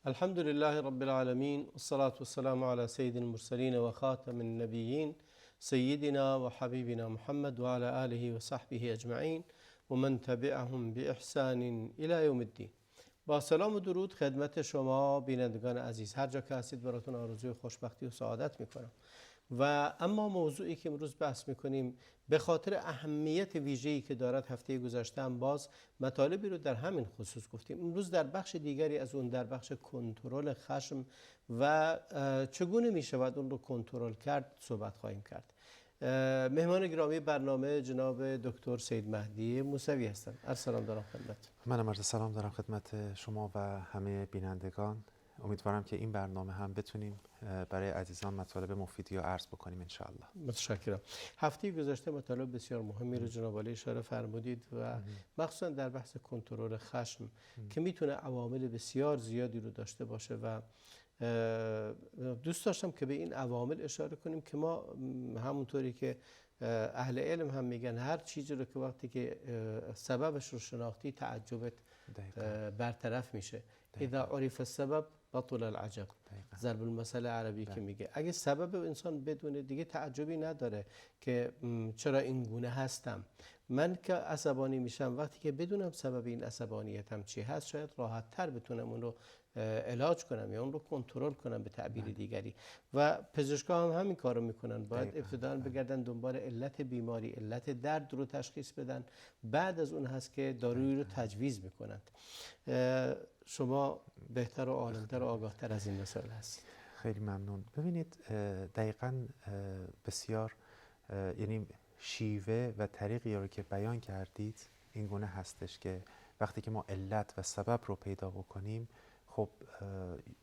الحمد لله رب العالمين والصلاة والسلام على سيد المرسلين وخاتم النبيين سيدنا وحبيبنا محمد وعلى آله وصحبه أجمعين ومن تبعهم بإحسان إلى يوم الدين. با سلام و درود خدمت شما بینندگان عزیز، هر جا که هستید براتون آرزوی خوشبختی و سعادت میکنم. و اما موضوعی که امروز بحث میکنیم به خاطر اهمیت ویژه‌ای که دارد، هفته گذشته هم باز مطالبی رو در همین خصوص گفتیم. امروز در بخش دیگری از اون، در بخش کنترل خشم و چگونه میشود اون رو کنترل کرد صحبت خواهیم کرد. مهمان گرامی برنامه جناب دکتر سید مهدی موسوی هستند. سلام دارم خدمت. منم عرض سلام دارم خدمت شما و همه بینندگان. امیدوارم که این برنامه هم بتونیم برای عزیزان مطالب مفیدی رو عرض بکنیم انشاءالله. متشکرم. هفته گذشته مطالب بسیار مهمی رو جناب عالی اشاره فرمودید و مخصوصا در بحث کنترل خشم که میتونه عوامل بسیار زیادی رو داشته باشه و دوست داشتم که به این عوامل اشاره کنیم که ما همونطوری که اهل علم هم میگن هر چیزی رو که وقتی که سببش رو شناختی تعجبت برطرف میشه. اذا عرف السبب بطل العجب. ضرب المثل عربی که میگه اگه سبب انسان بدونه دیگه تعجبی نداره که چرا این گونه هستم. من که عصبانی میشم وقتی که بدونم سبب این عصبانیتم چی هست، شاید راحت تر بتونم اون رو علاج کنم یا اون رو کنترل کنم به تعبیر دیگری. و پزشکا هم همین کارو میکنن. باید ابتداً بگردن دنبال علت بیماری، علت درد رو تشخیص بدن، بعد از اون هست که دارویی رو تجویز میکنند. شما بهتر و عالمتر و آگاهتر از این مسائل هستید. خیلی ممنون. ببینید دقیقاً بسیار یعنی شیوه و طریقی رو که بیان کردید این گونه هستش که وقتی که ما علت و سبب رو پیدا بکنیم، خب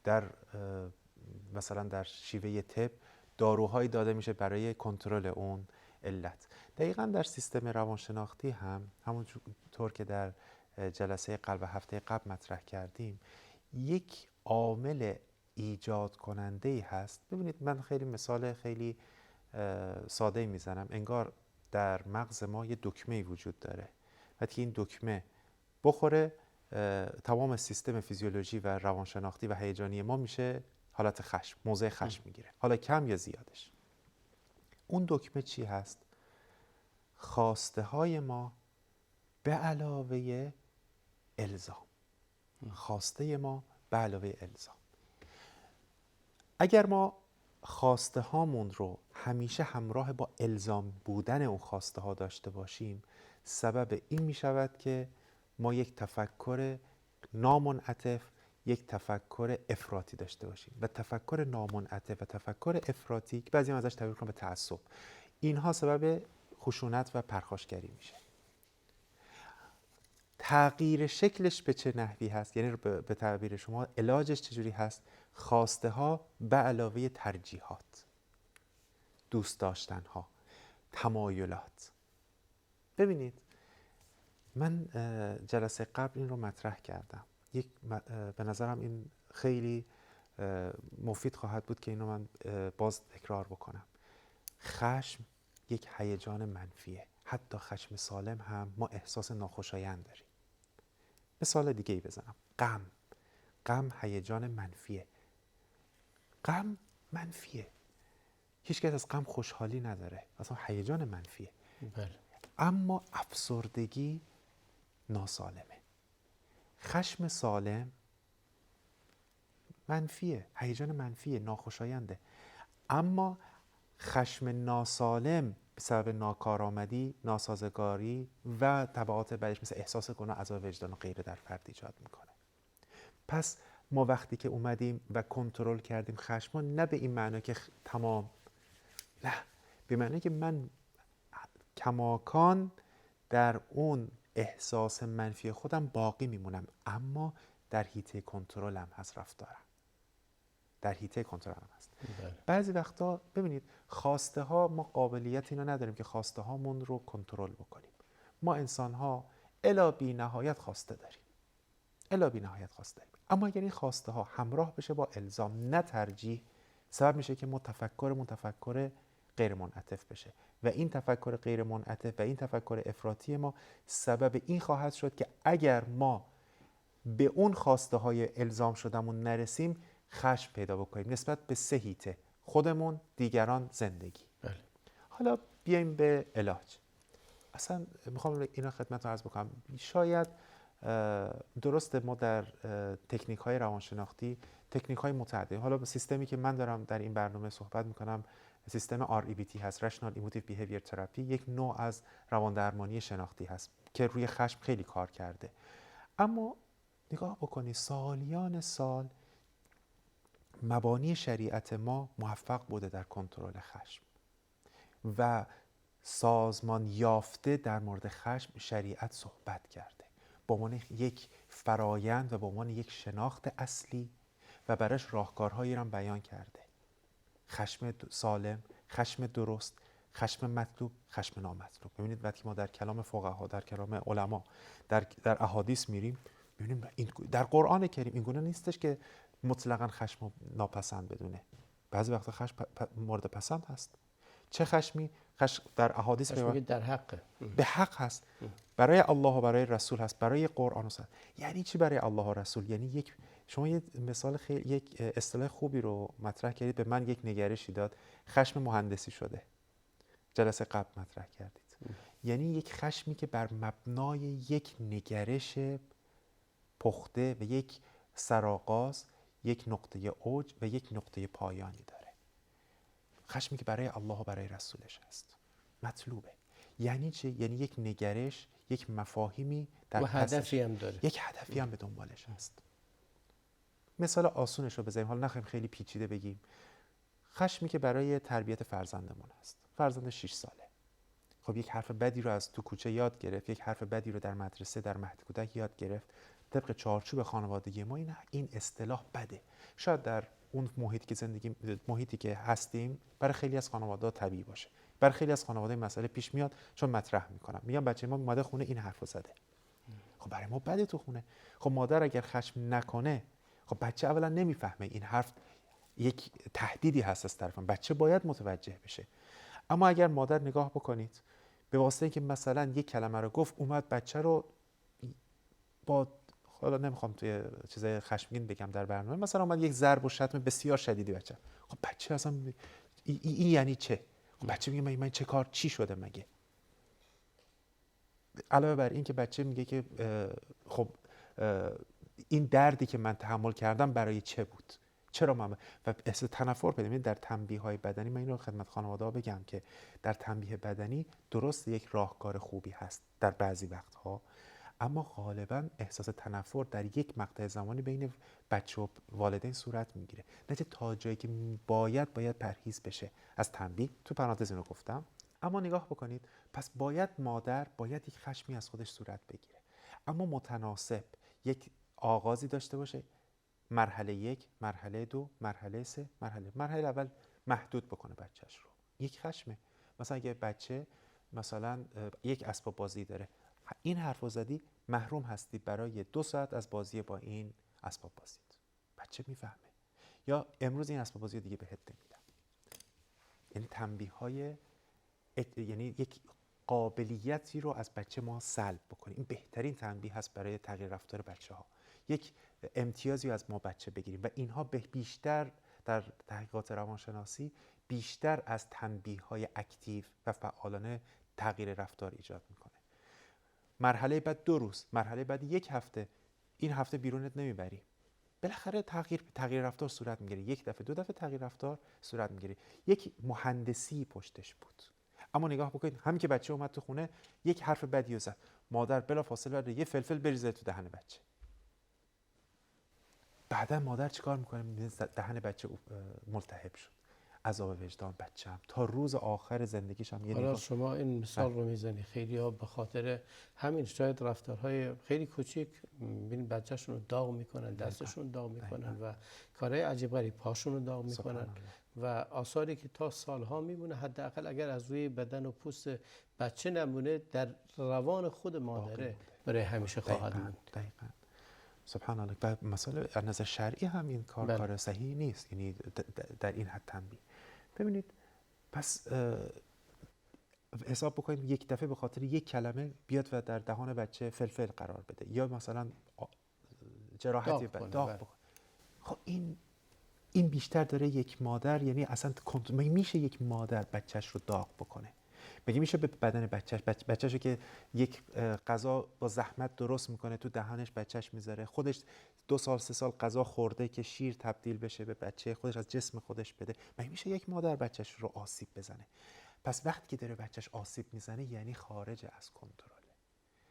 در مثلا در شیوه طب داروهایی داده میشه برای کنترل اون علت. دقیقاً در سیستم روانشناختی هم همونطور که در جلسه قبل و هفته قبل مطرح کردیم، یک عامل ایجاد کننده هست. ببینید من خیلی مثال خیلی ساده میزنم. انگار در مغز ما یه دکمه وجود داره. وقتی که این دکمه بخوره، تمام سیستم فیزیولوژی و روانشناختی و هیجانی ما میشه حالت خشم، موضع خشم میگیره، حالا کم یا زیادش. اون دکمه چی هست؟ خواسته های ما به علاوه الزام. خواسته ما به علاوه الزام. اگر ما خواسته هامون رو همیشه همراه با الزام بودن اون خواسته ها داشته باشیم، سبب این می شود که ما یک تفکر نامنعطف، یک تفکر افراطی داشته باشیم. و تفکر نامنعطف و تفکر افراطی که بعضی ازش تعبیر کنیم به تعصب، اینها سبب خشونت و پرخاشگری میشه. تغییر شکلش به چه نحوی هست؟ یعنی به تعبیر شما علاجش چجوری هست؟ خواسته ها به علاوه ترجیحات، دوست داشتن ها، تمایلات. ببینید من جلسه قبل این رو مطرح کردم. به نظرم این خیلی مفید خواهد بود که اینو من باز تکرار بکنم. خشم یک هیجان منفیه. حتی خشم سالم هم ما احساس ناخوشایند داریم. مثال دیگه ای بزنم. غم هیجان منفیه. غم منفیه. هیچ کس از غم خوشحالی نداره، اصلا هیجان منفیه. بله. اما افسردگی ناسالمه. خشم سالم منفیه، هیجان منفیه، ناخوشاینده. اما خشم ناسالم به سبب ناکارآمدی، ناسازگاری و تبعات بعدش مثل احساس گناه، عذاب وجدان و غیره در فرد ایجاد میکنه. پس ما وقتی که اومدیم و کنترل کردیم خشم، نه به این معنی که تمام، نه، به معنی که من کماکان در اون احساس منفی خودم باقی میمونم، اما در حیطه کنترلم هست رفتارم، در حیطه کنترلم هست. بعضی وقتا ببینید خواسته ها، ما قابلیت اینو نداریم که خواسته هامون رو کنترل بکنیم. ما انسان ها الی بی نهایت خواسته داریم، الی بی نهایت خواسته داریم. اما اگر این خواسته ها همراه بشه با الزام، نه ترجیح، سبب میشه که تفکر غیر منعطف بشه و این تفکر غیر منعطف و این تفکر افراطی ما سبب این خواهد شد که اگر ما به اون خواسته های الزام شدمون نرسیم خشم پیدا بکنیم نسبت به 3 حیطه: خودمون، دیگران، زندگی. بله. حالا بیایم به علاج. اصلا میخوام اینا خدمتتون عرض بکنم. شاید درسته ما در تکنیک های روانشناختی تکنیک های متعددی، حالا سیستمی که من دارم در این برنامه صحبت میکنم سیستم REBT هست، Rational Emotive Behavior Therapy، یک نوع از روان درمانی شناختی هست که روی خشم خیلی کار کرده. اما نگاه بکنید سالیان سال مبانی شریعت ما موفق بوده در کنترل خشم و سازمان یافته در مورد خشم شریعت صحبت کرده به عنوان یک فرایند و به عنوان یک شناخت اصلی و براش راهکارهایی را بیان کرده: خشم سالم، خشم درست، خشم مطلوب، خشم نامطلوب. ببینید وقتی ما در کلام فقها، در کلام علما، در احادیث میریم ببینیم در قرآن کریم این گونه نیستش که مطلقاً خشم ناپسند بدونه. بعضی وقتا خشم مورد پسند هست. چه خشمی؟ خشم در احادیث در حق به حق هست، برای الله و برای رسول هست، برای قرآن و سنت. یعنی چی برای الله و رسول؟ یعنی شما یک مثال خیلی یک اصطلاح خوبی رو مطرح کردید، به من یک نگرشی داد. خشم مهندسی شده. جلسه قبل مطرح کردید. یعنی یک خشمی که بر مبنای یک نگرش پخته و یک سرآغاز، یک نقطه اوج و یک نقطه پایانی داره. خشمی که برای الله و برای رسولش هست مطلوبه. یعنی چه؟ یعنی یک نگرش، یک مفاهیمی در هدفی هم داره، یک هدفی هم به دنبالش هست. مثال آسونش رو بزنیم، حالا نخواهیم خیلی پیچیده بگیم. خشمی که برای تربیت فرزندمون هست. فرزند 6 ساله، خب یک حرف بدی رو از تو کوچه یاد گرفت، یک حرف بدی رو در مدرسه در مهد کودک یاد گرفت. طبق چارچوب خانوادگی ما این اصطلاح بده. شاید در اون محیطی که هستیم برای خیلی از خانواده‌ها طبیعی باشه، برای خیلی از خانواده مسئله پیش میاد چون مطرح میکنم، میگم بچه ما اومده خونه این حرفو زده. خب برای ما بده تو خونه. خب مادر اگر خشم نکنه، خب بچه اولا نمیفهمه این حرف یک تهدیدی هست از طرف من، بچه باید متوجه بشه. اما اگر مادر نگاه بکنید به واسطه اینکه مثلا یک کلمه رو گفت اومد بچه رو با، حالا نمیخوام توی چیزای خشمگین بگم در برنامه، مثلا اومد یک ضرب و شتم بسیار شدیدی بچه، خب بچه اصلا این یعنی چه؟ خب بچه میگه من چه کار چی شده مگه؟ علاوه بر این که بچه میگه که خب این دردی که من تحمل کردم برای چه بود؟ چرا من و احساس تنفر پیدا می‌کنه. در تنبیه‌های بدنی من اینو خدمت خانواده‌ها بگم که در تنبیه بدنی درست یک راهکار خوبی هست در بعضی وقتها، اما غالبا احساس تنفر در یک مقطع زمانی بین بچه و والدین صورت میگیره، نتیجه تا جایی که باید پرهیز بشه از تنبیه. تو پرانتز اینو گفتم. اما نگاه بکنید، پس مادر باید یک خشمی از خودش صورت بگیره، اما متناسب، یک آغازی داشته باشه. مرحله 1، مرحله 2، مرحله 3، مرحله اول محدود بکنه بچهش رو. یک خشمه. مثلا اگه بچه مثلا یک اسباب بازی داره، این حرفو زدی محروم هستی برای 2 ساعت از بازی با این اسباب بازیت. بچه میفهمه. یا امروز این اسباب بازی دیگه بهت نمیدم. یعنی تنبیه‌های یعنی یک قابلیتی رو از بچه ما سلب بکنیم. این بهترین تنبیه هست برای تغییر رفتار بچه‌ها. یک امتیازی از ما بچه بگیریم و اینها بیشتر در تحقیقات روانشناسی بیشتر از تنبیه‌های اکتیو و فعالانه تغییر رفتار ایجاد میکنه. مرحله بعد 2 روز، مرحله بعد 1 هفته، این هفته بیرونت نمیبری، بالاخره تغییر رفتار صورت میگیره. 1 دفعه 2 دفعه تغییر رفتار صورت میگیره. یک مهندسی پشتش بود. اما نگاه بکنید، همین که بچه اومد تو خونه یک حرف بدی زد، مادر بلافاصله یه فلفل بریزه تو دهن بچه. بعدا مادر چیکار میکنه؟ دهن بچه ملتهب شد. عذاب وجدان بچه‌م تا روز آخر زندگیش هم. حالا شما این مثال رو میزنی، خیلی ها به خاطر همین شاید رفتارهای خیلی کوچیک ببین بچه‌شون رو داغ میکنن، دستشون داغ میکنن و کارهای عجیب غریب، پاشون رو داغ میکنن و آثاری که تا سالها میمونه. حداقل اگر از روی بدن و پوست بچه نمونه، در روان خود مادره برای همیشه خواهد موند. دقیقاً. سبحان الله. و مثلا از نظر شرعی هم این کار صحیح نیست، یعنی در این حد تنبیه. ببینید پس حساب بکنید یک دفعه به خاطر یک کلمه بیاد و در دهان بچه فلفل قرار بده، یا مثلا جراحتی داغ بکنه. خب این بیشتر داره یک مادر، یعنی اصلا میشه یک مادر بچهش رو داغ بکنه؟ مگه میشه به بدن بچه‌ش که یک غذا با زحمت درست میکنه تو دهانش بچهش میذاره، خودش 2 سال 3 سال غذا خورده که شیر تبدیل بشه به بچه خودش، از جسم خودش بده؟ مگه میشه یک مادر بچهش رو آسیب بزنه؟ پس وقتی که داره بچهش آسیب میزنه یعنی خارج از کنترل،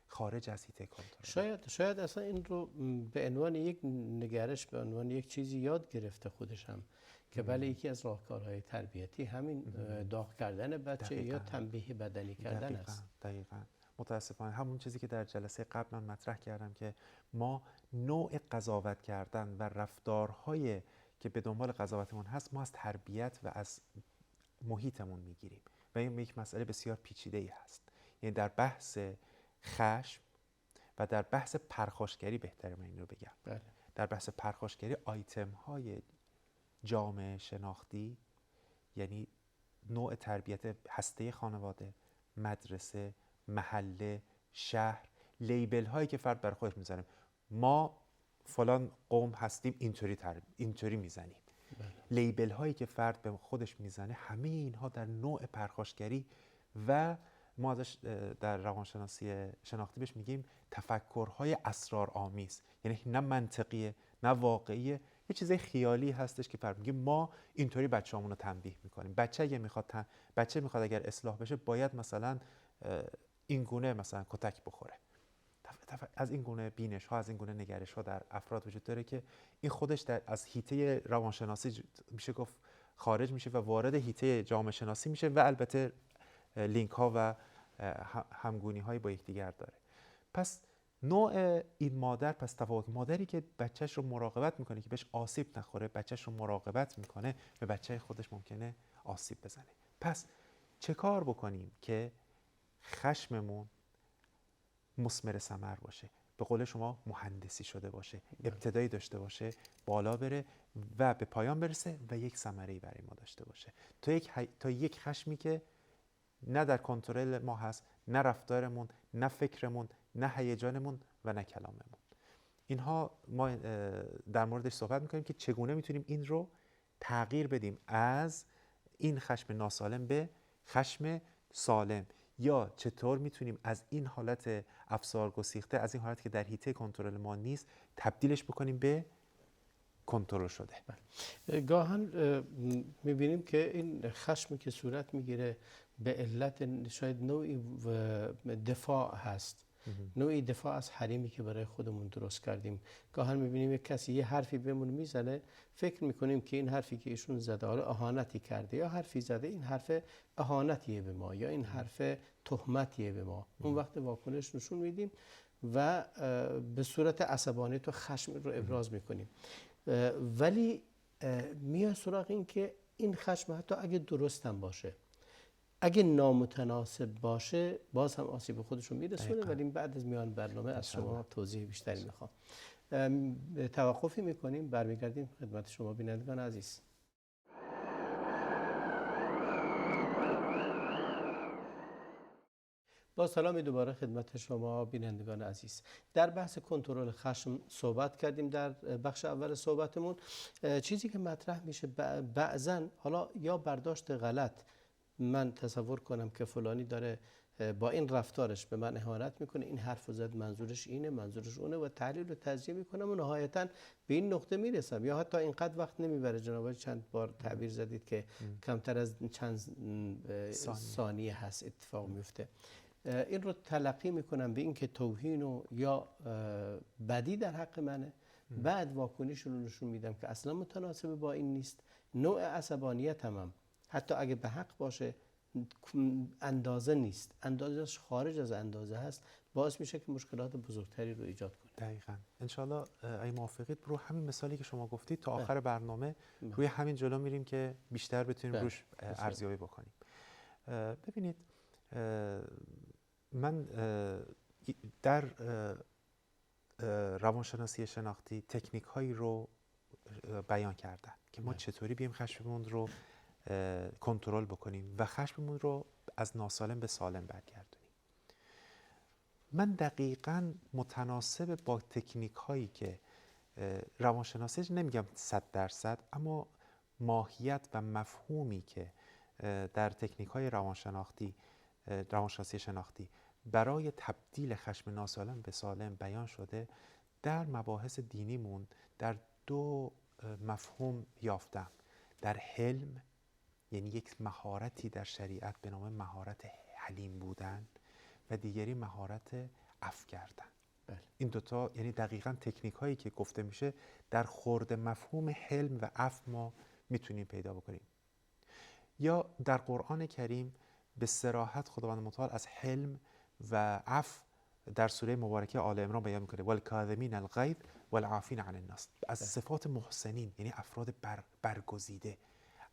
خارج از حیطه کنترل. شاید اصلا این رو به عنوان یک نگرش، به عنوان یک چیزی یاد گرفته خودش هم که بله یکی از راهکارهای تربیتی همین داغ کردن بچه یا تنبیه بدنی کردن است. دقیقاً. متاسفانه همون چیزی که در جلسه قبل من مطرح کردم که ما نوع قضاوت کردن و رفتارهای که به دنبال قضاوتمون هست ما از تربیت و از محیطمون میگیریم و این یک مسئله بسیار پیچیده‌ای هست. یعنی در بحث خشم و در بحث پرخاشگری، بهتره من این رو بگم، بله. در بحث پرخاشگری آیتم های جامعه شناختی، یعنی نوع تربیت هسته خانواده، مدرسه، محله، شهر، لیبل هایی که فرد بر خودش میزنه، ما فلان قوم هستیم اینطوری میزنیم. لیبل هایی که فرد به خودش میزنه، همه اینها در نوع پرخاشگری و ما ازش در روانشناسی شناختی بهش میگیم تفکرهای اسرارآمیز، یعنی نه منطقیه نه واقعیه، یه چیز خیالی هستش که فرد میگه ما اینطوری بچه‌مون رو تنبیه میکنیم. بچه میخواد اگر اصلاح بشه باید مثلا این گونه مثلا کتک بخوره. از این گونه بینش ها، از این گونه نگرش ها در افراد وجود داره که این خودش از حیطه روانشناسی میشه گفت خارج میشه و وارد حیطه جامعه شناسی میشه و البته لینک ها و همگونی های با یکدیگر داره. پس نوع این مادر، پس تفاوت مادری که بچهش رو مراقبت میکنه که بهش آسیب نخوره، بچهش رو مراقبت میکنه، به بچه خودش ممکنه آسیب بزنه. پس چه کار بکنیم که خشممون مثمر ثمر باشه، به قول شما مهندسی شده باشه، ابتدایی داشته باشه، بالا بره و به پایان برسه و یک ثمره‌ای برای ما داشته باشه، تا یک خشمی که نه در کنترل ما هست، نه رفتارمون، نه فکرمون، نه هیجانمون و نه کلاممون. اینها ما در موردش صحبت میکنیم که چگونه میتونیم این رو تغییر بدیم از این خشم ناسالم به خشم سالم، یا چطور میتونیم از این حالت افسار گسیخته، از این حالت که در حیطه کنترل ما نیست، تبدیلش بکنیم به کنترل شده. گاهن میبینیم که این خشمی که صورت میگیره به علت شاید نوعی دفاع هست، نوعی دفاع از حریمی که برای خودمون درست کردیم. گاهن میبینیم یک کسی یه حرفی بهمون میزنه، فکر میکنیم که این حرفی که ایشون زده حالا اهانتی کرده، یا حرفی زده این حرف اهانتیه به ما، یا این حرف تهمتیه به ما. اون وقت واکنش نشون میدیم و به صورت عصبانیت و خشم رو ابراز میکنیم. ولی میاد سراغ این که این خشم حتی اگه درست هم باشه، اگه نامتناسب باشه، باز هم آسیب خودشون میرسونه. ولی بعد از میان برنامه از شما توضیح بیشتری میخوام. توقفی میکنیم، برمیگردیم خدمت شما بینندگان عزیز. با سلامی دوباره خدمت شما بینندگان عزیز. در بحث کنترل خشم صحبت کردیم در بخش اول صحبتمون. چیزی که مطرح میشه بعضن، حالا یا برداشت غلط، من تصور کنم که فلانی داره با این رفتارش به من اهانت میکنه، این حرف زد منظورش اینه، منظورش اونه، و تحلیل و تجزیه میکنم و نهایتاً به این نقطه میرسم. یا حتی اینقدر وقت نمیبره. جناب چند بار تعبیر زدید که کمتر از چند ثانیه هست اتفاق میفته. این رو تلقی میکنم به این که توهین و یا بدی در حق منه، بعد واکنش رو نشون میدم که اصلا متناسب با این نیست. نوع عصبانیت هم حتی اگه به حق باشه اندازه نیست، اندازهش خارج از اندازه هست، باعث میشه که مشکلات بزرگتری رو ایجاد کنه. دقیقاً. انشالله اگه موافقید رو همین مثالی که شما گفتید تا آخر برنامه روی همین جلو میریم که بیشتر بتونیم روش ارزیابی بکنیم. ببینید، من در روانشناسی شناختی تکنیک هایی رو بیان کردم که ما چطوری بیایم خشممون رو کنترل بکنیم و خشممون رو از ناسالم به سالم برگردونیم. من دقیقاً متناسب با تکنیک هایی که روانشناسی نمیگم 100%، اما ماهیت و مفهومی که در تکنیک‌های روانشناسی شناختی برای تبدیل خشم ناسالم به سالم بیان شده، در مباحث دینیمون در دو مفهوم یافتم. در حلم، یعنی یک مهارتی در شریعت به نام مهارت حلیم بودن، و دیگری مهارت عفو کردن. این دوتا یعنی دقیقاً تکنیک هایی که گفته میشه در خورد مفهوم حلم و عفو ما میتونیم پیدا بکنیم. یا در قرآن کریم به صراحت خداوند متعال از حلم و عفو در سوره مبارکه آل عمران بیان میکنه والکاظمین الغیظ والعافین عن الناس، از صفات محسنین یعنی افراد برگزیده،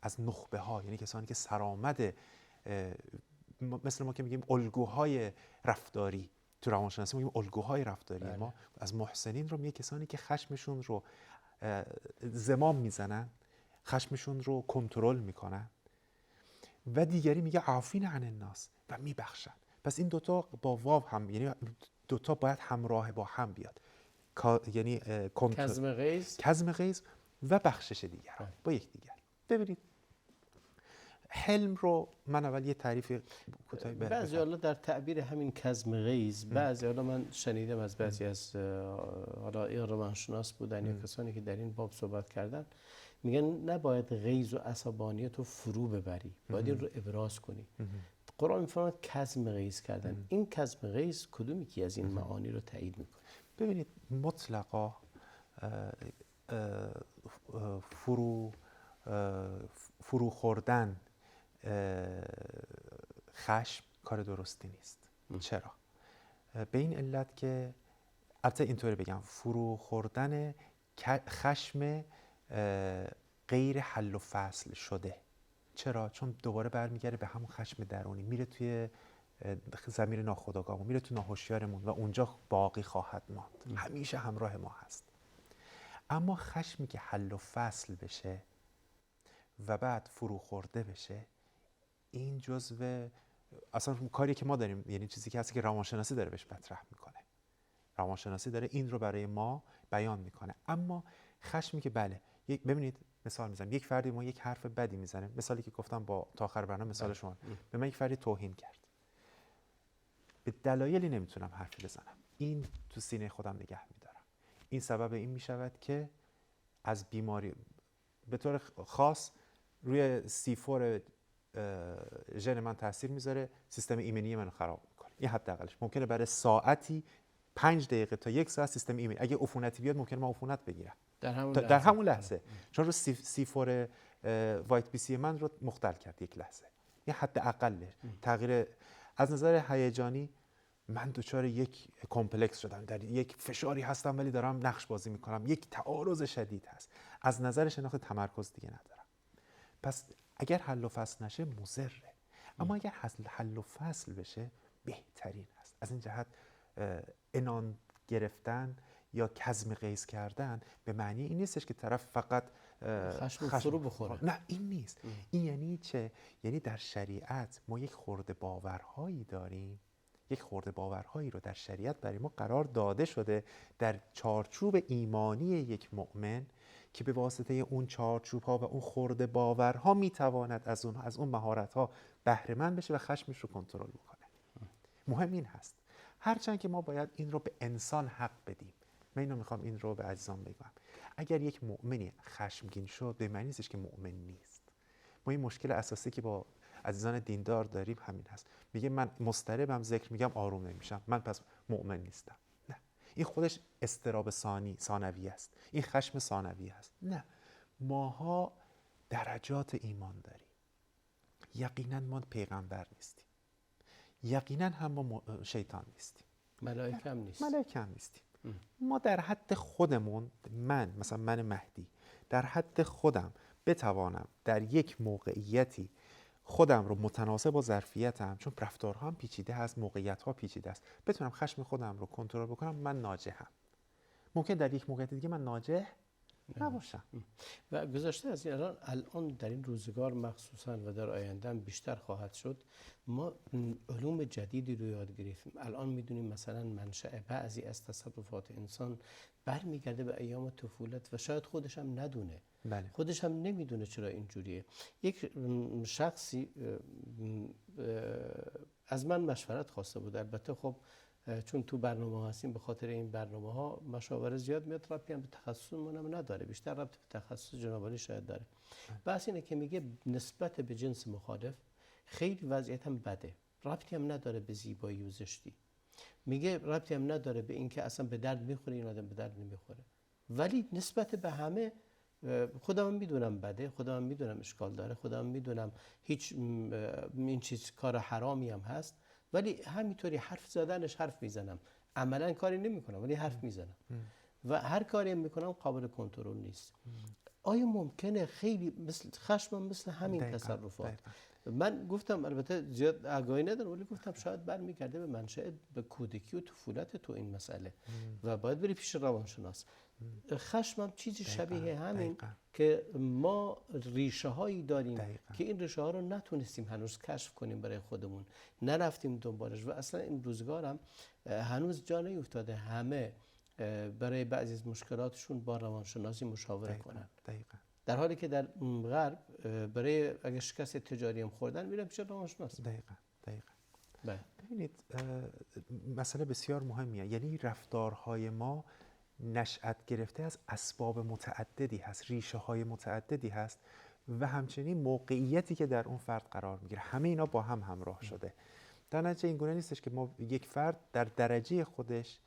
از نخبه ها یعنی کسانی که سرآمد، مثل ما که میگیم الگوهای رفتاری، تو روانشناسی میگیم الگوهای رفتاری ما، از محسنین رو میگه کسانی که خشمشون رو زمام میزنن، خشمشون رو کنترل میکنن، و دیگری میگه عافین عن الناس و میبخشن. پس این دوتا با واو هم، یعنی دوتا باید همراه با هم بیاد، یعنی کظم غیظ و بخشش دیگران با یکدیگر. ببینید حلم رو من اول یه تعریف کوتاهی بعضی حالا در تعبیر همین کظم غیظ، بعضی حالا من شنیدم از بعضی از حالا روانشناس بودن یا کسانی که در این باب صحبت کردن، میگن نباید غیظ و عصبانیت رو فرو ببری، باید این رو ابراز کنی. قرآن میفرماید کظم غیظ کردن. این کظم غیظ کدوم یکی از این معانی رو تایید میکنه؟ ببینید مطلقا فرو خوردن خشم کار درستی نیست. چرا؟ به این علت که البته اینطوری بگم، فرو خوردن خشم غیر حل و فصل شده. چرا؟ چون دوباره برمیگره به همون خشم درونی، میره توی ضمیر ناخودآگاهمون، میره تو ناهوشیارمون و اونجا باقی خواهد ماند، همیشه همراه ما هست. اما خشمی که حل و فصل بشه و بعد فرو خورده بشه، این جزو اصلا کاری که ما داریم، یعنی چیزی که هست که روانشناسی داره بهش مطرح میکنه، روانشناسی داره این رو برای ما بیان میکنه. اما خشمی که بله، ببینید مثال میزنم، یک فردی ما یک حرف بدی میزنه، مثالی که گفتم با تا آخر برنامه مثال شما، به من یک فردی توهین کرد، به دلایلی نمیتونم حرفی بزنم، این تو سینه خودم نگه میدارم. این سبب این میشود که از بیماری به طور خاص روی C4 ژن من تاثیر میذاره، سیستم ایمنی من خراب میکنه. این حداقلش ممکنه برای ساعتی 5 دقیقه تا 1 ساعت سیستم ایمنی، اگه عفونتی بیاد ممکنه من عفونت بگیرم در همون لحظه، چون رو C4 وایت بی سی من رو مختل کرد یک لحظه. این حداقله. تغییر از نظر هیجانی من دچار یک کمپلکس شدم، در یک فشاری هستم ولی دارم نقش بازی میکنم، یک تعارض شدید هست، از نظر شناخت تمرکز دیگه ندارم. پس اگر حل و فصل نشه مضره، اما اگر حل و فصل بشه بهترین است. از این جهت عنان گرفتن یا کظم غیظ کردن به معنی این نیستش که طرف فقط خشم فرو بخوره. نه، این نیست. این یعنی چه؟ یعنی در شریعت ما یک خورده باورهایی داریم، یک خورده باورهایی رو در شریعت برای ما قرار داده شده در چارچوب ایمانی یک مؤمن، که به واسطه اون چارچوب‌ها و اون خورده باورها میتواند از اون مهارت‌ها بهره مند بشه و خشمش رو کنترل بکنه. مهم این هست. هرچند که ما باید این رو به انسان حق بدیم. من اینو میخوام این رو به عزیزان بگم. اگر یک مؤمنی خشمگین شد، به معنی نیستش که مؤمن نیست. ما این مشکل اساسی که با عزیزان دیندار داریم همین هست. میگه من مضطربم، ذکر میگم آروم نمیشم، من پس مؤمن نیستم. نه، این خودش اضطراب ثانوی است. این خشم ثانوی است. نه، ماها درجات ایمان داریم. یقینا ما پیغمبر نیستیم. یقینا هم ما شیطان نیستیم. ملائکه هم نیست. ملائکه هم نیستیم. ما در حد خودمون، مثلا من مهدی در حد خودم بتوانم در یک موقعیتی خودم رو متناسب با ظرفیتم، چون رفتارها هم پیچیده هست، موقعیت‌ها پیچیده است، بتونم خشم خودم رو کنترل بکنم، من ناجحم. ممکن در یک موقعیت دیگه من ناجح نباشم. و گذشته از این الان در این روزگار مخصوصا و در آینده هم بیشتر خواهد شد، ما علوم جدیدی رو یاد گرفتیم. الان میدونیم مثلا منشأ بعضی از تصرفات انسان برمیگرده به ایام طفولت و شاید خودش هم ندونه. بله. خودش هم نمیدونه چرا اینجوریه. یک شخصی از من مشورت خواسته بود، البته خب چون تو برنامه هستیم به خاطر این برنامه ها مشاوره زیاد میاد، ربطی هم به تخصصمون هم نداره، بیشتر ربط به تخصص جناب عالی شاید داره. بحث اینه که میگه نسبت به جنس مخالف خیلی وضعیت هم بده، ربطی هم نداره به زیبایی و زشتی، میگه ربطی هم نداره به این که اصلا به درد میخوره این آدم به درد نمیخوره، ولی نسبت به همه خودم میدونم بده، خودم میدونم اشکال داره، خودم میدونم هیچ این چیز کار حرامی هم هست، ولی همینطوری حرف زدنش حرف میزنم، عملا کاری نمیکنم ولی حرف میزنم و هر کاری میکنم قابل کنترل نیست. آیا ممکنه خیلی مثل خشمم مثل همین تصرفات؟ من گفتم البته زیاد آگاهی ندارم ولی گفتم شاید برمیگرده به منشأ به کودکی و طفولت تو این مسئله و باید بری پیش روانشناس. خشمم چیزی شبیه همین که ما ریشه هایی داریم که این ریشه ها رو نتونستیم هنوز کشف کنیم برای خودمون، نرفتیم دنبالش و اصلا این روزگارم هنوز جا نیفتاده همه برای بعضی از مشکلاتشون با روانشناسی مشاوره کنن. در حالی که در غرب برای اگه شکست تجاری هم خوردن میرن پیش روانشناس. دقیقاً. بله. ببینید مسئله بسیار مهمیه، یعنی رفتارهای ما نشأت گرفته از اسباب متعددی هست، ریشه های متعددی هست و همچنین موقعیتی که در اون فرد قرار میگیره، همه اینا با هم همراه شده. در نتیجه این گونه نیستش که ما یک فرد در درجه خودش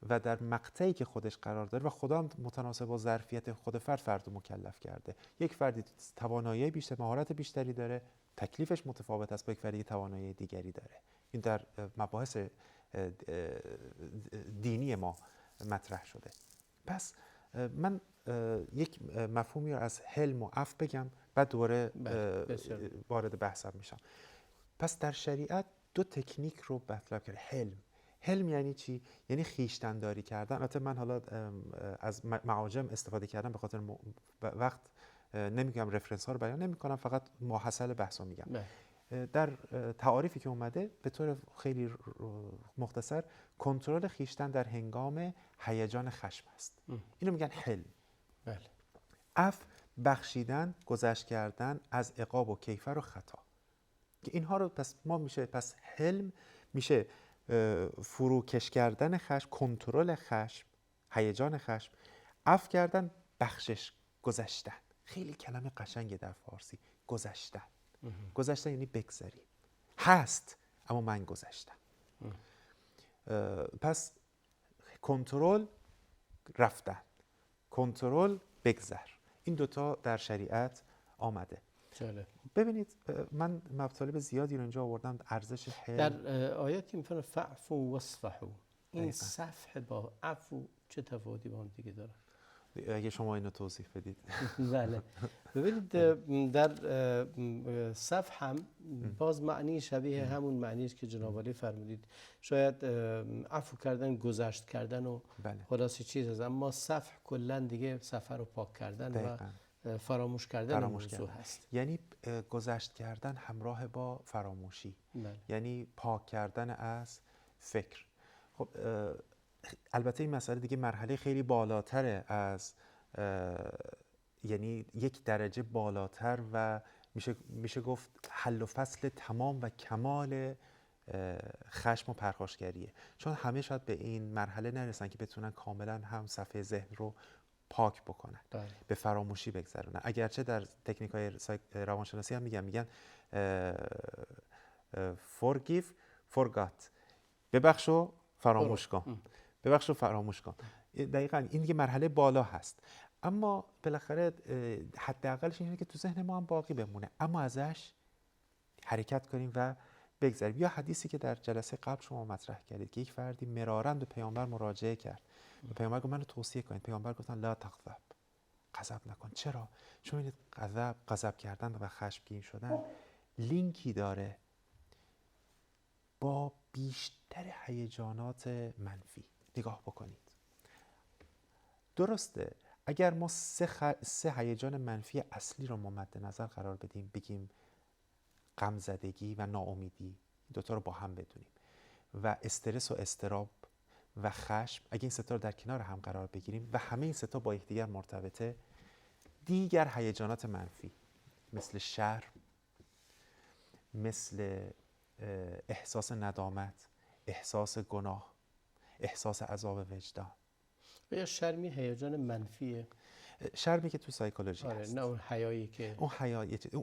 و در مقطعی که خودش قرار داره و خدا هم متناسب با ظرفیت خود فرد مکلف کرده. یک فردی توانایی بیشتر، مهارت بیشتری داره، تکلیفش متفاوت است با یک فردی توانایی دیگری داره. این در مباحث دینی ما مطرح شده. پس من یک مفهومی رو از حلم و عفو بگم، بعد دوباره وارد بحثم میشم. پس در شریعت دو تکنیک رو مطرح کرده. حلم یعنی چی؟ یعنی خویشتن‌داری کردن. البته من حالا از معاجم استفاده کردم به خاطر وقت نمیگم، رفرنس ها رو بیان نمی‌کنم، فقط ماحصل بحث رو میگم. در تعاریفی که اومده به طور خیلی مختصر کنترل خویشتن در هنگام هیجان خشم است. اینو میگن حلم. بله. عفو بخشیدن، گذشت کردن از عقاب و کیفر و خطا. که اینها رو پس حلم میشه فروکش کردن خشم، کنترل خشم، هیجان خشم، عفو کردن، بخشش، گذشتن. خیلی کلمه قشنگه در فارسی، گذشتن. گذشتن یعنی بگذری، هست اما من گذشتم. پس کنترل رفتن، کنترل بگذر، این دوتا در شریعت آمده. جالب. ببینید من مطالب زیادی رو اینجا آوردم. ارزش حلم در آیاتی میفرمه فعفو و اصفحوا، این صفح با عفو چه تفاوتی با هم دیگه داره؟ اگه شما اینو توضیح بدید. بله. ببینید در صفح هم باز معنی شبیه همون معنی است که جناب عالی فرمودید. شاید عفو کردن، گذشت کردن و خلاصی چیز هست، اما صفح کلا دیگه صفحه رو پاک کردن و فراموش کردن موضوع هست. یعنی گذشت کردن همراه با فراموشی. بله. یعنی پاک کردن از فکر. خب البته این مسئله دیگه مرحله خیلی بالاتره از یعنی یک درجه بالاتر و میشه گفت حل و فصل تمام و کمال خشم و پرخاشگریه. چون همه شاید به این مرحله نرسن که بتونن کاملا هم صفحه ذهن رو پاک بکنن. به فراموشی بگذرونن. اگرچه در تکنیک‌های روانشناسی هم میگن forgive forgot، ببخش و فراموش کن، ببخش و فراموش کن. دقیقاً این دیگه مرحله بالا هست، اما بالاخره حداقلش اینه که تو ذهن ما هم باقی بمونه، اما ازش حرکت کنیم و بگذریم. یا حدیثی که در جلسه قبل شما مطرح کردید که یک فردی مراراً به پیامبر مراجعه کرد و پیامبر گفت منو توصیه کنید. پیامبر گفتن لا تغضب، غضب نکن. چرا؟ چون این غضب کردن و خشمگین شدن لینکی داره با بیشتر هیجانات منفی. نگاه بکنید. درسته اگر ما سه هیجان منفی اصلی رو مد نظر قرار بدیم، بگیم غمزدگی و ناامیدی، دوتا رو با هم بدونیم، و استرس و اضطراب و خشم، اگه این سه تا رو در کنار هم قرار بگیریم و همه این سه تا با یکدیگر مرتبطه، دیگر هیجانات منفی مثل شرم، مثل احساس ندامت، احساس گناه، احساس عذاب وجدان. و یا شرمی هیجان منفیه؟ شرمی که تو سایکولوژی آره، هست. نه اون حیایی که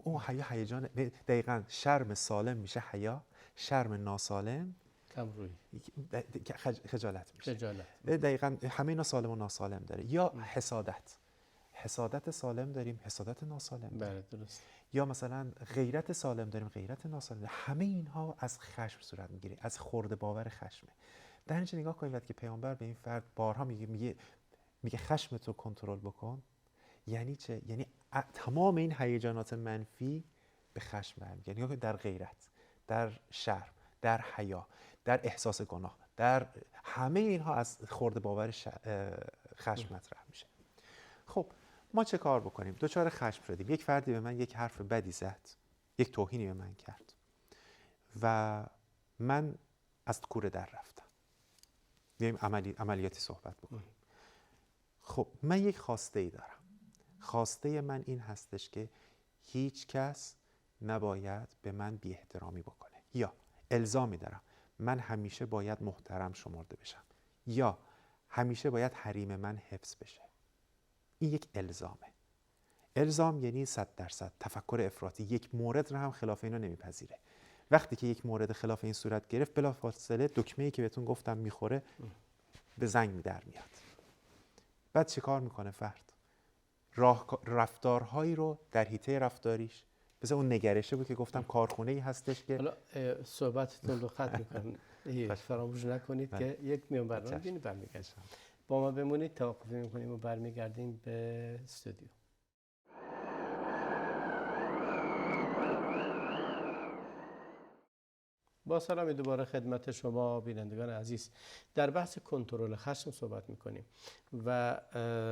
اون حیا هیجان، دقیقاً شرم سالم میشه حیا، شرم ناسالم کم روی خجالت میشه. خجالت. دقیقاً همه اینا سالم و ناسالم داره. یا حسادت سالم داریم، حسادت ناسالم داریم. بله درست. یا مثلا غیرت سالم داریم، غیرت ناسالم داریم. همه اینها از خشم صورت میگیره، از خرده باور خشمه. در اینجا نگاه کنید وقتی که پیامبر به این فرد بارها میگه خشمتو کنترل بکن، یعنی چه؟ یعنی تمام این هیجانات منفی به خشم برمیگرده. نگاه کنید در غیرت، در شرم، در حیا، در احساس گناه، در همه اینها از خرده باور خشم مطرح میشه. خب ما چه کار بکنیم؟ دوچار خشم شدیم، یک فردی به من یک حرف بدی زد، یک توهینی به من کرد و من از کوره در رفتم. بیایم عملیاتی صحبت بکنیم. خب من یک خواسته ای دارم. خواسته من این هستش که هیچ کس نباید به من بی احترامی بکنه، یا الزامی دارم من همیشه باید محترم شمرده بشم، یا همیشه باید حریم من حفظ بشه. این یک الزامه. الزام یعنی 100% تفکر افراطی. یک مورد رو هم خلاف اینو نمیپذیره. وقتی که یک مورد خلاف این صورت گرفت، بلافاصله دکمه‌ای که بهتون گفتم میخوره، به زنگ در میاد. بعد چه کار میکنه فرد؟ رفتارهایی رو در حیطه رفتاریش، مثل اون نگرشه بود که گفتم کارخونه‌ای هستش که حالا صحبتتون رو ختم می‌کنم. فراموش نکنید که یک میون برنامه ببینید برمیگردیم. با ما بمونید، توقفی می‌کنیم و برمیگردیم به استودیو. با سلامی دوباره خدمت شما بینندگان عزیز. در بحث کنترل خشم صحبت می‌کنیم و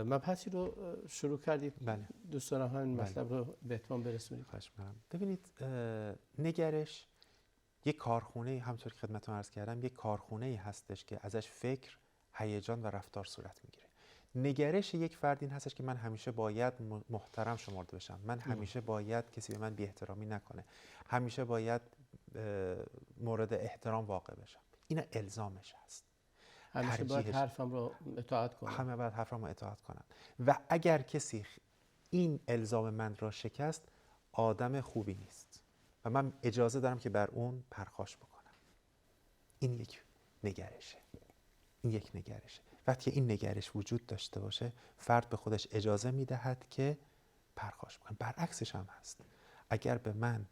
مبحثی رو شروع کردید. بله. دوست دارم همین مطلب رو به اتمام برسونید. ببینید، نگرش یک کارخونه، همونطور که خدمتتون عرض کردم، یک کارخونه‌ای هستش که ازش فکر، هیجان و رفتار صورت میگیره. نگرش یک فرد این هستش که من همیشه باید محترم شمرده بشم، من همیشه باید کسی به من بی احترامی نکنه، همیشه باید مورد احترام واقع بشم. این الزامش هست. همیشه باید حرفم رو اطاعت کنم. همه باید حرفم رو اطاعت کنن. و اگر کسی این الزام من را شکست، آدم خوبی نیست و من اجازه دارم که بر اون پرخاش بکنم. این یک نگرشه. وقتی این نگرش وجود داشته باشه، فرد به خودش اجازه میدهد که پرخاش بکنه. برعکسش هم هست. اگر به من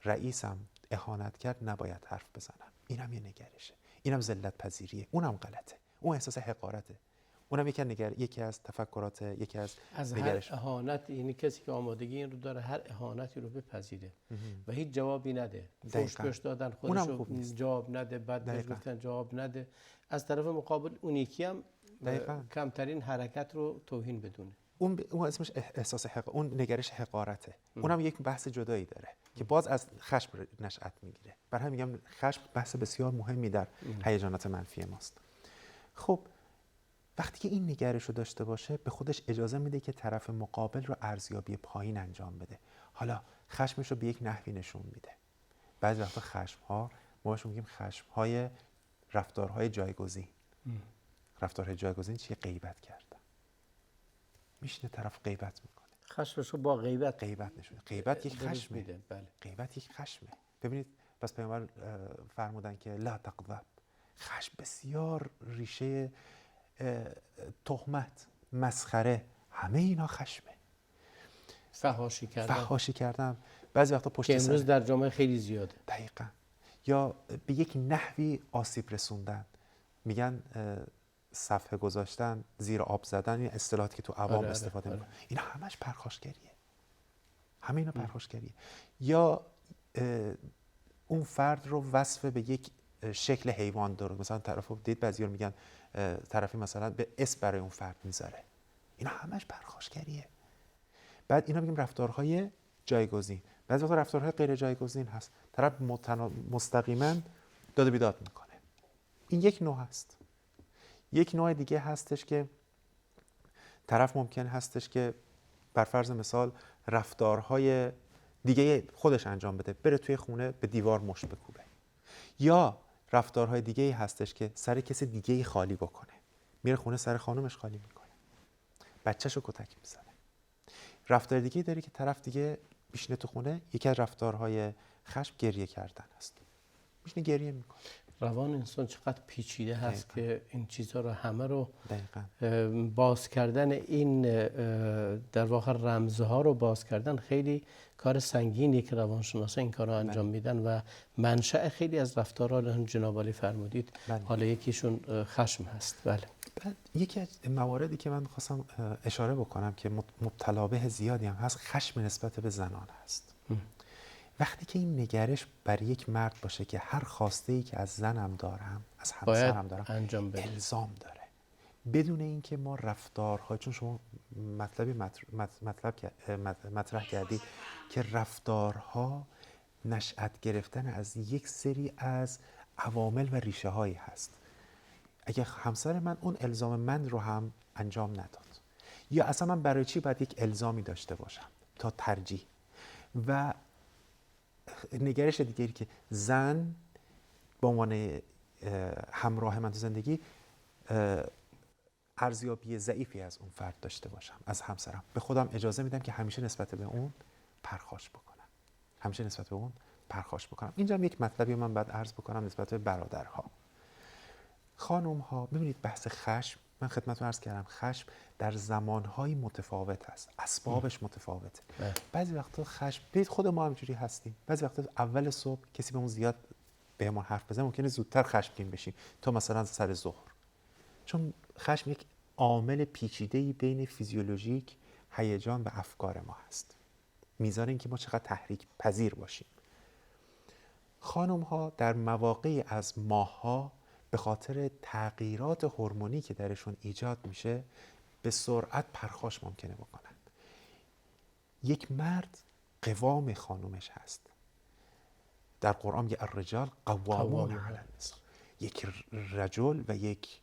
رئیسم اهانت کرد، نباید حرف بزنم. اینم یه نگرشه. اینم ذلت پذیریه. اونم غلطه. اون احساس حقارته. اونم یکی از تفکرات، یکی از نگرش. هر اهانت، یعنی کسی که آمادگی این رو داره هر اهانتی رو بپذیره و هیچ جوابی نده. فحش دادن خودش رو جواب نده، بد گفتن جواب نده. از طرف مقابل اون یکی هم کمترین حرکت رو توهین بدونه. اون اسمش احساس اون نگرش حقارته. اونم یک بحث جدایی داره که باز از خشم نشأت میگیره. برای همین میگم خشم بحث بسیار مهمی در هیجانات منفی ماست. خب وقتی که این نگرش رو داشته باشه، به خودش اجازه میده که طرف مقابل رو ارزیابی پایین انجام بده. حالا خشمش رو به یک نحوی نشون میده. بعضی وقتا خشم‌ها، ما بهش میگیم خشم‌های رفتارهای جایگزین. رفتارهای جایگزین چیه؟ غیبت کردن. میشینه طرف غیبت میکنه. خشمش رو با غیبت نشونه. غیبت یک خشمه. بله. غیبت یک خشمه. ببینید پس پیامبر فرمودن که لا تغضب. خشم بسیار ریشه تهمت، مسخره، همه اینا خشمه. فحاشی کردن بعضی وقتا پشت سر، امروز در جامعه خیلی زیاده. دقیقاً. یا به یک نحوی آسیب رسوندن. میگن صفحه گذاشتن، زیر آب زدن، این اصطلاحاتی که تو عوام استفاده میکنن. اینا همش پرخاشگریه. همه اینا پرخاشگریه. یا اون فرد رو وصف به یک شکل حیوان داره. مثلا طرفو دید بعضیا میگن طرفی مثلا به اسم برای اون فرد میذاره. اینا همش پرخاشگریه. بعد اینا میگیم رفتارهای جایگزین. بعضی وقتا رفتارهای غیر جایگزین هست، طرف مستقیما داد و بیداد میکنه. این یک نوع هست. یک نوع دیگه هستش که طرف ممکن هستش که بر فرض مثال رفتارهای دیگه خودش انجام بده، بره توی خونه به دیوار مشت بکوبه، یا رفتارهای دیگه هستش که سر کسی دیگه خالی بکنه، میره خونه سر خانومش خالی میکنه، بچه‌شو کتک میزنه. رفتار دیگه داری که طرف دیگه میشینه تو خونه، یکی از رفتارهای خشم گریه کردن است، میشینه گریه میکنه. روان انسان چقدر پیچیده هست دقیقا. که این چیزها رو همه رو دقیقاً. باز کردن، این در واقع رمزها رو باز کردن خیلی کار سنگینی که روانشناسا این کار رو انجام میدن و منشأ خیلی از رفتارها رو جناب عالی فرمودید. حالا یکیشون خشم هست. بله. بعد یکی از مواردی که من خواستم اشاره بکنم که مبتلا به زیادی هم هست، خشم نسبت به زنان هست. وقتی که این نگرش برای یک مرد باشه که هر خواسته ای که از زنم دارم، از همسرم دارم، انجام بده، الزام داره، بدون اینکه ما رفتارها، چون شما مطرح کردید که رفتارها نشأت گرفتن از یک سری از عوامل و ریشه هایی هست. اگه همسر من اون الزام من رو هم انجام نداد، یا اصلا من برای چی باید یک الزامی داشته باشم تا ترجیح، و نگرش دیگری که زن به عنوان همراه من تو زندگی ارزیابی ضعیفی از اون فرد داشته باشم، از همسرم، به خودم اجازه میدم که همیشه نسبت به اون پرخاش بکنم، همیشه نسبت به اون پرخاش بکنم. اینجا هم یک مطلبی من باید عرض بکنم نسبت به برادرها. خانم ها ببینید، بحث خشم، من خدمتتون عرض کردم خشم در زمانهای متفاوت است، اسبابش متفاوته. بعضی وقتا خشم، ببینید خود ما همینجوری هستیم، بعضی وقتا اول صبح کسی بهمون زیاد بهمون حرف بزنه ممکنه زودتر خشمگین بشیم تا مثلا سر ظهر، چون خشم یک عامل پیچیده‌ای بین فیزیولوژیک، هیجان و افکار ما هست، میزان اینکه ما چقدر تحریک پذیر باشیم. خانم ها در مواقعی از ماه‌ها به خاطر تغییرات هورمونی که درشون ایجاد میشه به سرعت پرخاش ممکنه بکنن. یک مرد قوام خانومش هست. در قرآن میگه الرجال قوامون علی النساء. یک رجل و یک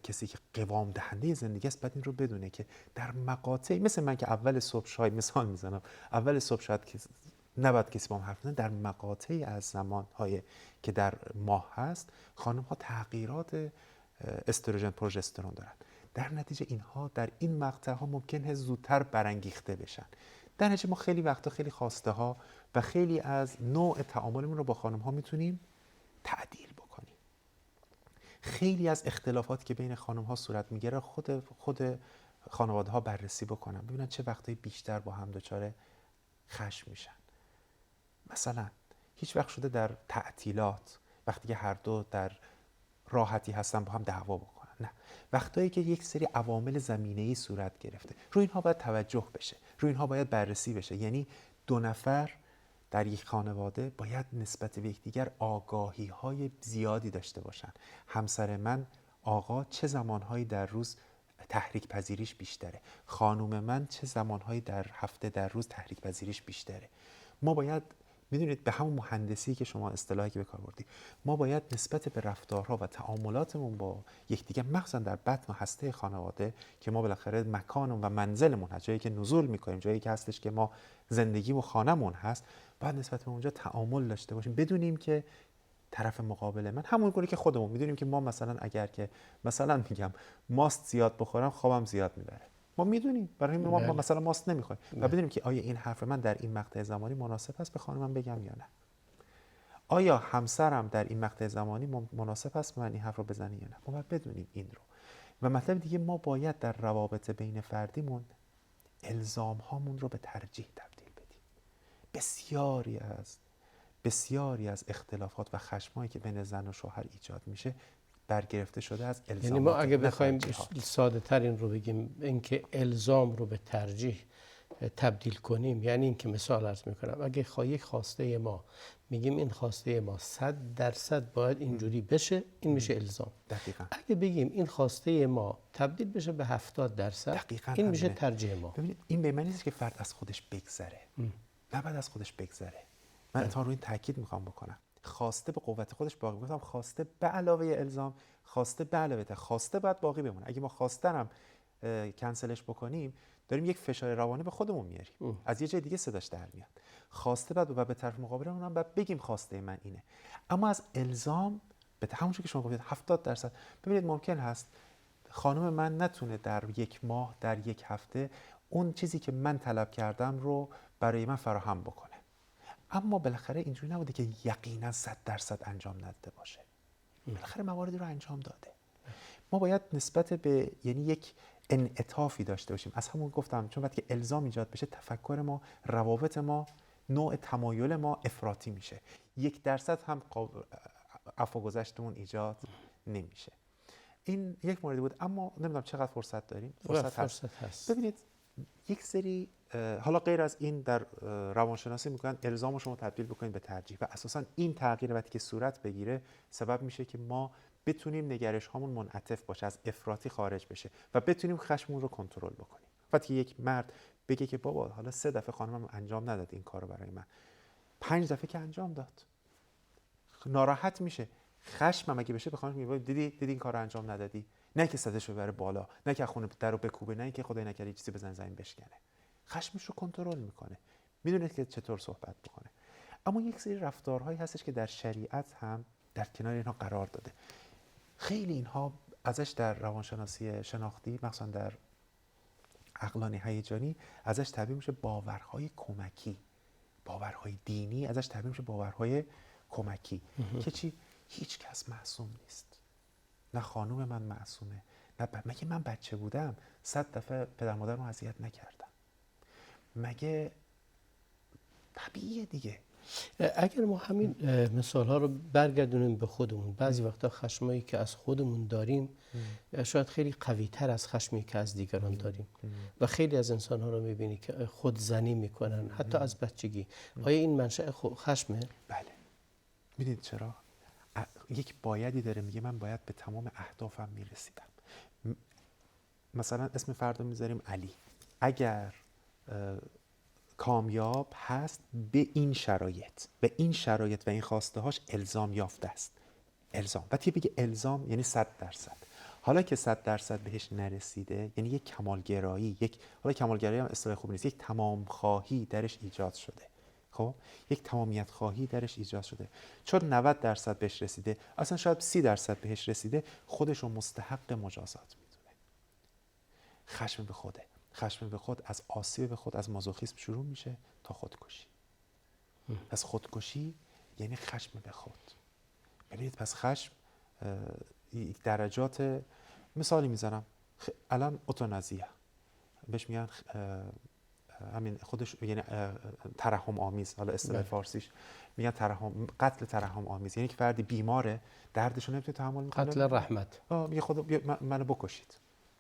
کسی که قوام دهنده زندگی است باید این رو بدونه که در مقاطعی، مثل من که اول صبح شاید مثال میزنم، اول صبح شاید که نباید کسی با هم حرف بزنه، در مقاطعی از زمان‌های که در ماه هست خانم‌ها تغییرات استروژن پروژسترون دارن، در نتیجه اینها در این مقطع‌ها ممکنه زودتر برانگیخته بشن. در نتیجه ما خیلی وقتا خیلی خواسته ها و خیلی از نوع تعاملمون رو با خانم‌ها میتونیم تعدیل بکنیم. خیلی از اختلافاتی که بین خانم‌ها صورت میگیره خود خانواده‌ها بررسی بکنن، ببینن چه وقتایی بیشتر با هم دچار خشم میشن. مثلا هیچ وقت شده در تعطیلات وقتی که هر دو در راحتی هستن با هم دعوا بکنن؟ نه، وقتایی که یک سری عوامل زمینه‌ای صورت گرفته، روی اینها باید توجه بشه، روی اینها باید بررسی بشه. یعنی دو نفر در یک خانواده باید نسبت به یکدیگر آگاهی‌های زیادی داشته باشن. همسر من آقا چه زمانهایی در روز تحریک پذیریش بیشتره، خانم من چه زمانهایی در هفته در روز تحریک پذیریش بیشتره. ما باید، میدونید، به همون مهندسی که شما اصطلاحی که به کار بردید، ما باید نسبت به رفتارها و تعاملاتمون با یکدیگر، مخصوصا در بطن و هسته خانواده که ما بالاخره مکان و منزلمون هست، جایی که نزول میکنیم، جایی که هستش که ما زندگی و خانمون هست، باید نسبت به اونجا تعامل داشته باشیم، بدونیم که طرف مقابل من همون گونه که خودمون میدونیم که ما مثلا اگر که مثلا میگم ماست زیاد بخورم خوابم زیاد میبره، ما میدونیم، برای ما مثلا ماست نمیخوایم و بدونیم که آیا این حرف من در این مقطع زمانی مناسب است به خانمم بگم یا نه، آیا همسرم در این مقطع زمانی مناسب است من این حرف رو بزنم یا نه. ما باید بدونیم این رو. و مطلب دیگه، ما باید در روابط بین فردیمون الزام هامون رو به ترجیح تبدیل بدیم. بسیاری از اختلافات و خشمایی که بین زن و شوهر ایجاد میشه برگرفته شده از الزامات. یعنی ما اگه بخوایم ساده تر این رو بگیم، اینکه الزام رو به ترجیح تبدیل کنیم. یعنی این که مثال عرض میکنم، اگه یک خواسته ما میگیم این خواسته ما 100% باید اینجوری بشه، این میشه الزام. دقیقاً. اگه بگیم این خواسته ما تبدیل بشه به 70%، این میشه ترجیح ما. ببینید این به معنی نیست که فرد از خودش بگذره. نباید از خودش بگذره. من اتفاقاً روی این تاکید میخوام بکنم. خواسته به قوت خودش باقی. گفتم خواسته به علاوه الزام، خواسته به علاوه خواسته باید باقی بمونه. اگه ما خواسته هم کنسلش بکنیم، داریم یک فشار روانی به خودمون میاریم. از یه جای دیگه صداش در میاد. خواسته بعد به طرف مقابلمون هم بعد بگیم خواسته من اینه. اما از الزام به همونجوری که شما گفتید 70%. ببینید ممکن هست خانم من نتونه در یک ماه، در یک هفته اون چیزی که من طلب کردم رو برای من فراهم بکنه. اما بالاخره اینجوری نبوده که یقینا 100% انجام نداده باشه. بالاخره مواردی رو انجام داده. ما باید نسبت به یعنی یک انعطافی داشته باشیم. از همون گفتم چون وقتی که الزام ایجاد بشه، تفکر ما، روابط ما، نوع تمایل ما افراطی میشه. 1% هم عفو گذشتمون ایجاد نمیشه. این یک موردی بود. اما نمیدونم چقدر فرصت داریم. فرصت هست. ببینید یک سری حالا غیر از این در روانشناسی میگن الزام شما تبدیل بکنید به ترجیح و اساسا این تغییر وقتی که صورت بگیره سبب میشه که ما بتونیم نگرش هامون منعطف باشه، از افراطی خارج بشه و بتونیم خشممون رو کنترل بکنیم. وقتی یک مرد بگه که بابا حالا 3 دفعه خانمم انجام نداد این کارو برای من، 5 دفعه که انجام داد، ناراحت میشه. خشمم اگه بشه به خانمش میگه دیدی این کارو انجام ندادی، نه که صداشو ببره بالا، نه که خونه درو بکوبه، نه که خدای نکرده چیزی بزنه زمین بشکنه. خشمش رو کنترل میکنه، میدونه که چطور صحبت بکنه. اما یک سری رفتارهایی هستش که در شریعت هم در کنار اینها قرار داده. خیلی اینها ازش در روانشناسی شناختی، مثلا در عقلانی هیجانی ازش تعبیر میشه باورهای کمکی، باورهای دینی ازش تعبیر میشه باورهای کمکی که چی؟ هیچ کس معصوم نیست. نه خانوم من معصومه، نه مگه من بچه بودم 100 دفعه پدر مادر رو اذیت نکردم؟ مگه طبیعیه دیگه. اگر ما همین مثال ها رو برگردونیم به خودمون، بعضی وقتا خشمایی که از خودمون داریم شاید خیلی قوی تر از خشمی که از دیگران داریم و خیلی از انسان ها رو میبینی که خودزنی میکنن حتی از بچگی. آیا این منشأ خشمه؟ بله. میدونید چرا؟ یک بایدی داره، میگه من باید به تمام اهدافم میرسیدم. مثلا اسم فرد رو میذاریم علی. اگر کامیاب هست به این شرایط و این خواسته هاش الزام یافته است. الزام. وقتی بگه الزام یعنی 100%. حالا که 100% بهش نرسیده یعنی یک کمالگرایی، حالا کمالگرایی هم اصطلاح خوبی نیست، یک تمام خواهی درش ایجاد شده. خب یک تمامیت خواهی درش ایجاد شده. چون 90% بهش رسیده، اصلا شاید 30% بهش رسیده، خودش رو مستحق مجازات میدونه. خشم به خود از آسیب به خود، از مازوخیسم شروع میشه تا خودکشی. پس خودکشی یعنی خشم به خود. ببینید پس خشم درجات، مثالی میزنم الان اوتانازیه بهش میگن، همین خودش یعنی ترحم آمیز، حالا اصطلاح فارسیش میگن قتل ترحم آمیز، یعنی که فردی بیماره دردشو نمیتونه تحمل کنه، قتل رحمت، میگه خدا منو بکشید.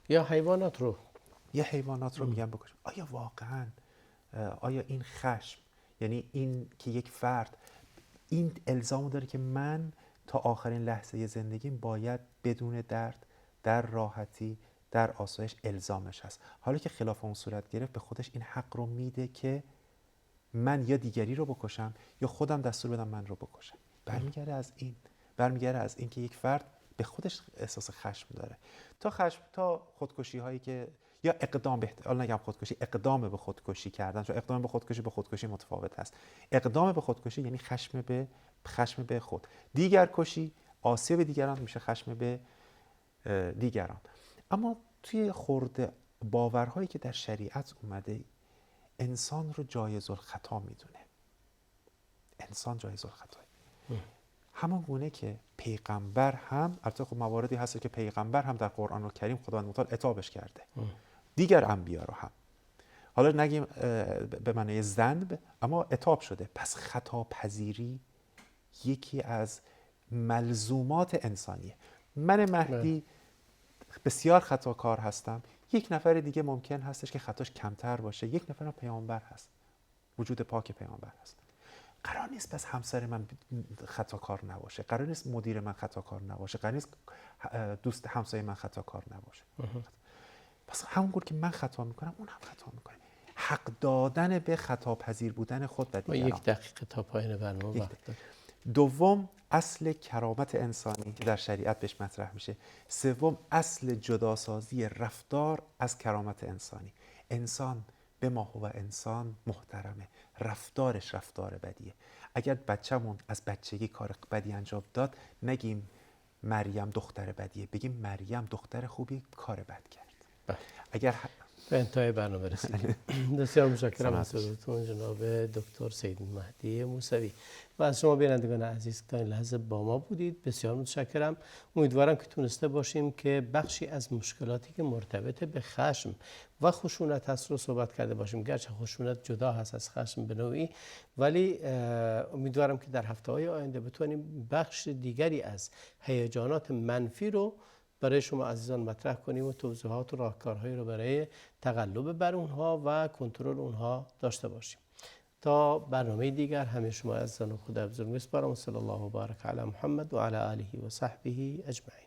یا حیوانات رو میگن بکشید. آیا واقعا آیا این خشم یعنی این که یک فرد این الزامو داره که من تا آخرین لحظه زندگیم باید بدون درد، در راحتی، در آسایش الزامش هست، حالا که خلاف اون صورت گرفت به خودش این حق رو میده که من یا دیگری رو بکشم یا خودم دستور بدم من رو بکشم. برمیگره از این که یک فرد به خودش احساس خشم داره. تا خودکشی هایی که یا اقدام حالا نگم خودکشی، اقدام به خودکشی کردن، چون اقدام به خودکشی متفاوت هست. اقدام به خودکشی یعنی خشم به خود. دیگر کشی، آسیب دیگران میشه خشم به دیگران. اما توی خورده باورهایی که در شریعت اومده انسان رو جایز الخطا میدونه. انسان جایز الخطا. همون گونه که پیغمبر هم، البته خب مواردی هست که پیغمبر هم در قرآن الکریم خداوند متعال عتابش کرده، دیگر انبیا رو هم، حالا نگیم به معنی ذنب، اما عتاب شده. پس خطا پذیری یکی از ملزومات انسانیه. من مهدی بسیار خطاکار هستم، یک نفر دیگه ممکن هستش که خطاش کمتر باشه، یک نفر هم پیامبر هست، وجود پاک پیامبر هست. قرار نیست پس همسر من خطاکار نباشه، قرار نیست مدیر من خطاکار نباشه، قرار نیست دوست همسایه من خطاکار نباشه. پس همونگونه که من خطا میکنم اون هم خطا میکنه. حق دادن به خطا پذیر بودن خود و دیگران. یک دقیقه تا پایان برنامه وقت داریم. دوم، اصل کرامت انسانی که در شریعت بهش مطرح میشه. سوم، اصل جداسازی رفتار از کرامت انسانی. انسان به ما هو انسان محترمه، رفتارش رفتار بدیه. اگر بچه‌مون از بچگی کار بدی انجام داد، نگیم مریم دختر بدیه، بگیم مریم دختر خوبی کار بد کرد. اگر به انتهای برنامه رسیدیم. بسیار متشکرم از حضورتون جناب دکتر سید مهدی موسوی و از شما بینندگان عزیز که تا این لحظه با ما بودید. بسیار متشکرم. امیدوارم که تونسته باشیم که بخشی از مشکلاتی که مرتبط به خشم و خشونت هست رو صحبت کرده باشیم. گرچه خشونت جدا هست از خشم به نوعی، ولی امیدوارم که در هفته‌های آینده بتونیم بخش دیگری از هیجانات منفی رو برای شما عزیزان مطرح کنیم و توضیحات و راهکارهایی رو برای تغلب بر اونها و کنترل اونها داشته باشیم. تا برنامه دیگر همه شما عزیزان خدا بزرگ میسپارم. صلی الله و بارک علی محمد و علی آله و صحبه اجمعین.